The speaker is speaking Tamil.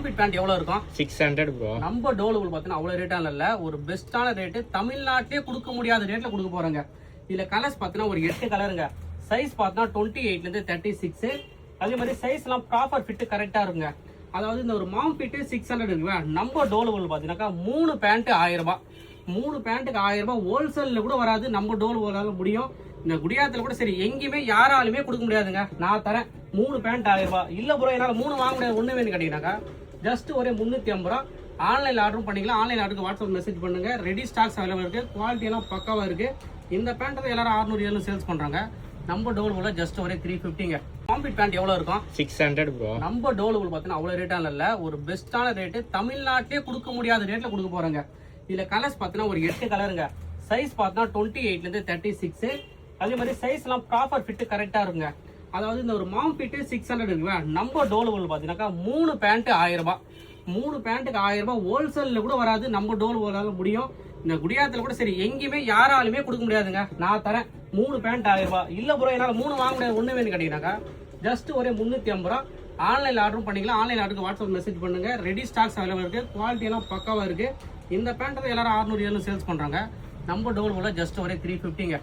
காம்பீட் பேண்ட் எவ்வளவு இருக்கும்? 600 ப்ரோ. நம்ம டோலபிள் பார்த்தீங்கன்னா அவ்வளவு ரேட்டான இல்ல, ஒரு பெஸ்ட்டான ரேட்டு, தமிழ்நாட்டிலே கொடுக்க முடியாத ரேட்ல கொடுக்க போறோங்க. இதுல கலர்ஸ் பார்த்தீங்கன்னா ஒரு 8 கலருங்க. சைஸ் பார்த்தீங்கன்னா 28 ல இருந்து 36. அதே மாதிரி சைஸ் எல்லாம் ப்ராப்பர் ஃபிட் கரெக்டா இருக்குங்க. அதாவது இந்த ஒரு மாம் ஃபிட் 600 இருக்குங்க. நம்ம டோலபிள் பார்த்தீங்கன்னாக்கா 3 பேண்ட் 1000 ரூபாய். 3 பேண்ட்டுக்கு 1000 ரூபாய். ஹோல்சேல்ல கூட வராது, நம்ம டோலபிளால முடியும். இந்த குடியாத்துல கூட சரி எங்கேயுமே யாராலுமே கொடுக்க முடியாதுங்க. நான் தரேன் 3 பேண்ட் 1000 ரூபாய். இல்ல ப்ரோ என்னால 3 வாங்க முடியாது, ஒண்ணு வேணும் கேட்டீங்கன்னாக்கா ஜஸ்ட் ஒரே 350 ரூபாய். ஆன்லைன்ல ஆர்டர் பண்ணிக்கலாம். ஆன்லைன் ஆர்டருக்கு வாட்ஸ்அப் மெசேஜ் பண்ணுங்க. ரெடி ஸ்டாக்ஸ் அவைலபிள் இருக்கு. குவாலிட்டி எல்லாம் பக்காவா இருக்கு. இந்த பேண்ட் தான் எல்லாரும் 600 700 சேல்ஸ் பண்றாங்க. நம்ம டோலபிள் ஜஸ்ட் ஒரே 350ங்க. காம்பீட் பேண்ட் எவ்வளவு இருக்கும்? 600 ப்ரோ. நம்ம டோலபிள் பார்த்தீங்கன்னா அவ்வளவு ரேட்டான இல்ல, ஒரு பெஸ்ட்டான ரேட்டு, தமிழ்நாட்டிலே கொடுக்க முடியாத ரேட்ல கொடுக்க போறோங்க. இதுல கலர்ஸ் பார்த்தீங்கன்னா ஒரு 8 கலருங்க. சைஸ் பார்த்தீங்கன்னா 28 ல இருந்து 36. அதே மாதிரி சைஸ் எல்லாம் ப்ராப்பர் ஃபிட் கரெக்டா இருக்குங்க. அதாவது இந்த ஒரு மாம் ஃபிட் 600 இருக்குங்க. நம்ம டோலபிள் பார்த்தீங்கன்னாக்கா 3 பேண்ட் 1000 ரூபாய். 3 பேண்ட்டுக்கு 1000 ரூபாய். ஹோல்சேல்ல கூட வராது, நம்ம டோலபிளால முடியும். இந்த குடியாத்துல கூட சரி எங்கேயுமே யாராலுமே கொடுக்க முடியாதுங்க. நான் தரேன் 3 பேண்ட் 1000 ரூபாய். இல்ல ப்ரோ என்னால 3 வாங்க முடியாது, ஒண்ணு வேணும் கேட்டீங்கன்னாக்கா ஜஸ்ட் ஒரே 350 ரூபாய். ஆன்லைன்ல ஆர்டர் பண்ணிக்கலாம். ஆன்லைன் ஆர்டருக்கு வாட்ஸ்அப் மெசேஜ் பண்ணுங்க. ரெடி ஸ்டாக்ஸ் அவைலபிள் இருக்கு. குவாலிட்டி எல்லாம் பக்காவா இருக்கு. இந்த பேண்ட் தான் எல்லாரும் 600 700 சேல்ஸ் பண்றாங்க. நம்ம டோலபிள் ஜஸ்ட் ஒரே 350ங்க.